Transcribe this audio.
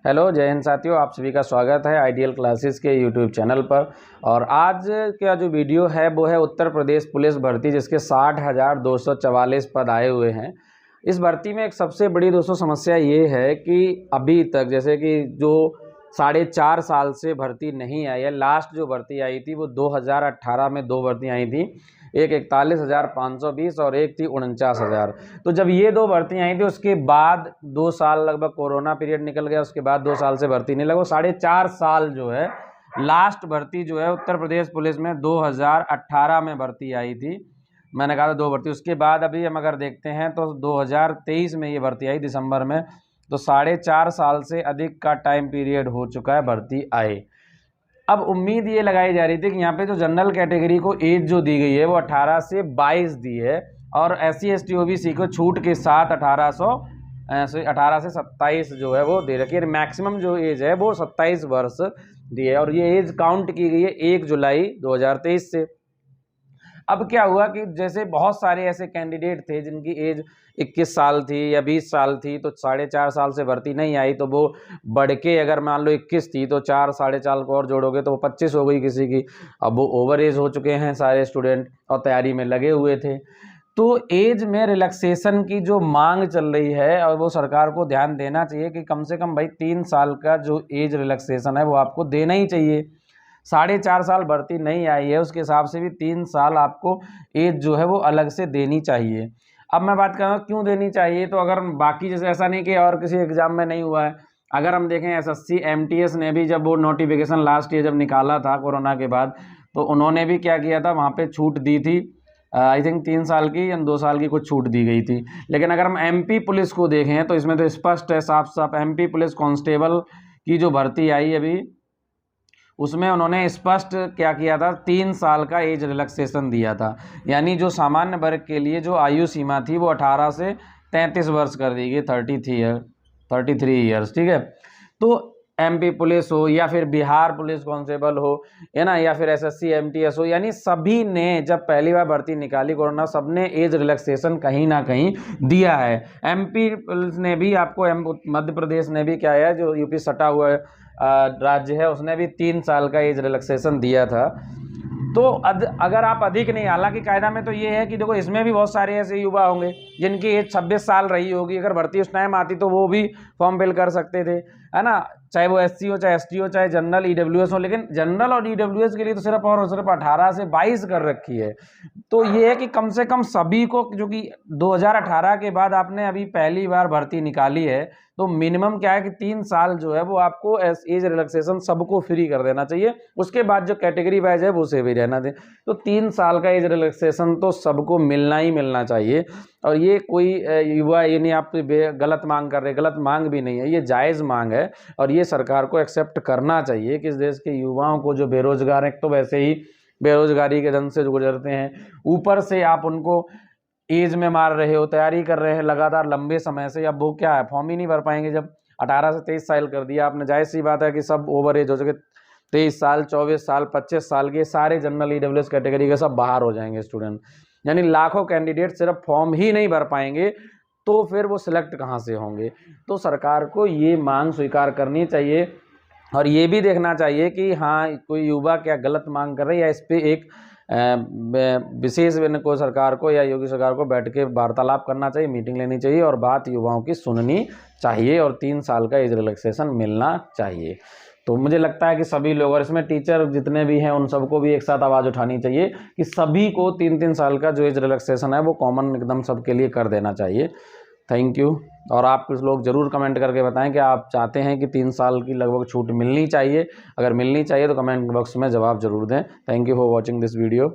Hello जय हिंद साथियों, आप सभी का स्वागत है आइडियल क्लासेस के यूट्यूब चैनल पर। और आज का जो वीडियो है वो है उत्तर प्रदेश पुलिस भर्ती, जिसके 60,244 पद आए हुए हैं। इस भर्ती में एक सबसे बड़ी दोस्तों समस्या ये है कि अभी तक जैसे कि जो 4.5 साल से भर्ती नहीं आई है। लास्ट जो भर्ती आई थी वो 2018 में 2 भर्ती आई थी, एक 41,520 और एक थी 49,000। तो जब ये 2 भर्ती आई थी उसके बाद 2 साल लगभग कोरोना पीरियड निकल गया, उसके बाद 2 साल से भर्ती नहीं लगा। 4.5 साल जो है लास्ट भर्ती जो है उत्तर प्रदेश पुलिस में 2018 में भर्ती आई थी। मैंने कहा था 2 भर्ती, उसके बाद अभी हम अगर देखते हैं तो 2023 में ये भर्ती आई दिसंबर में। तो 4.5 साल से अधिक का टाइम पीरियड हो चुका है भर्ती आए। अब उम्मीद ये लगाई जा रही थी कि यहाँ पे जो जनरल कैटेगरी को एज जो दी गई है वो 18 से 22 दी है, और SC ST OBC को छूट के साथ 18 से 27 जो है वो दे रखी है। मैक्सिमम जो एज है वो 27 वर्ष दी है, और ये एज काउंट की गई है 1 जुलाई 2023 से। अब क्या हुआ कि जैसे बहुत सारे ऐसे कैंडिडेट थे जिनकी एज 21 साल थी या 20 साल थी, तो 4.5 साल से भर्ती नहीं आई, तो वो बढ़ के अगर मान लो 21 थी तो 4 4.5 को और जोड़ोगे तो वो 25 हो गई किसी की। अब वो ओवर एज हो चुके हैं सारे स्टूडेंट और तैयारी में लगे हुए थे। तो एज में रिलैक्सेशन की जो मांग चल रही है, और वो सरकार को ध्यान देना चाहिए कि कम से कम भाई 3 साल का जो एज रिलैक्सेशन है वो आपको देना ही चाहिए। 4.5 साल भर्ती नहीं आई है, उसके हिसाब से भी 3 साल आपको एज जो है वो अलग से देनी चाहिए। अब मैं बात कर रहा हूँ क्यों देनी चाहिए, तो अगर बाकी जैसे ऐसा नहीं कि और किसी एग्जाम में नहीं हुआ है। अगर हम देखें SSC MTS ने भी जब वो नोटिफिकेशन लास्ट ईयर जब निकाला था कोरोना के बाद, तो उन्होंने भी क्या किया था, वहाँ पे छूट दी थी। आई थिंक 3 साल की या 2 साल की कुछ छूट दी गई थी। लेकिन अगर हम MP पुलिस को देखें तो इसमें तो स्पष्ट है, साफ साफ MP पुलिस कांस्टेबल की जो भर्ती आई अभी, उसमें उन्होंने स्पष्ट क्या किया था, 3 साल का एज रिलैक्सेशन दिया था। यानी जो सामान्य वर्ग के लिए जो आयु सीमा थी वो 18 से 33 वर्ष कर दी गई, 33 ईयर्स, ठीक है। तो MP पुलिस हो या फिर बिहार पुलिस कांस्टेबल हो, है ना, या फिर SSC MTS हो, यानी सभी ने जब पहली बार भर्ती निकाली कोरोना, सबने एज रिलैक्सेशन कहीं ना कहीं दिया है। MP पुलिस ने भी आपको, मध्य प्रदेश ने भी क्या है, जो UP सटा हुआ है राज्य है, उसने भी 3 साल का एज रिलैक्सेशन दिया था। तो अगर आप अधिक नहीं, हालांकि कायदा में तो ये है कि देखो इसमें भी बहुत सारे ऐसे युवा होंगे जिनकी एज 26 साल रही होगी, अगर भर्ती उस टाइम आती तो वो भी फॉर्म फिल कर सकते थे, है ना, चाहे वो SC हो, चाहे ST हो, चाहे जनरल EWS हो। लेकिन जनरल और EWS के लिए तो सिर्फ और सिर्फ 18 से 22 कर रखी है। तो ये है कि कम से कम सभी को, जो कि 2018 के बाद आपने अभी पहली बार भर्ती निकाली है, तो मिनिमम क्या है कि 3 साल जो है वो आपको एज रिलैक्सेशन सबको फ्री कर देना चाहिए। उसके बाद जो कैटेगरी वाइज है वो से भी रहना दे। तो 3 साल का एज रिलैक्सेशन तो सबको मिलना ही मिलना चाहिए। और ये कोई युवा, ये नहीं आप गलत मांग कर रहे, गलत मांग भी नहीं है, ये जायज़ मांग है, और ये सरकार को एक्सेप्ट करना चाहिए कि इस देश के युवाओं को जो बेरोजगार हैं, तो वैसे ही बेरोजगारी के दंश से गुजरते हैं, ऊपर से आप उनको एज में मार रहे हो, तैयारी कर रहे हैं लगातार लंबे समय से। अब वो क्या है, फॉर्म ही नहीं भर पाएंगे। जब 18 से 23 साल कर दिया आपने, जाहिर सी बात है कि सब ओवर एज हो चुके, 23 साल, 24 साल, 25 साल के सारे जनरल EWS कैटेगरी के सब बाहर हो जाएंगे स्टूडेंट। यानी लाखों कैंडिडेट सिर्फ फॉर्म ही नहीं भर पाएंगे, तो फिर वो सिलेक्ट कहाँ से होंगे। तो सरकार को ये मांग स्वीकार करनी चाहिए, और ये भी देखना चाहिए कि हाँ कोई युवा क्या गलत मांग कर रही है, इस पर एक विशेष को सरकार को या योगी सरकार को बैठ के वार्तालाप करना चाहिए, मीटिंग लेनी चाहिए, और बात युवाओं की सुननी चाहिए, और 3 साल का एज रिलैक्सेशन मिलना चाहिए। तो मुझे लगता है कि सभी लोग, और इसमें टीचर जितने भी हैं उन सबको भी एक साथ आवाज़ उठानी चाहिए कि सभी को 3-3 साल का जो एज रिलैक्सेशन है वो कॉमन एकदम सबके लिए कर देना चाहिए। Thank you. और आप कुछ लोग ज़रूर कमेंट करके बताएं कि आप चाहते हैं कि 3 साल की लगभग छूट मिलनी चाहिए। अगर मिलनी चाहिए तो कमेंट बॉक्स में जवाब ज़रूर दें। Thank you for watching this video.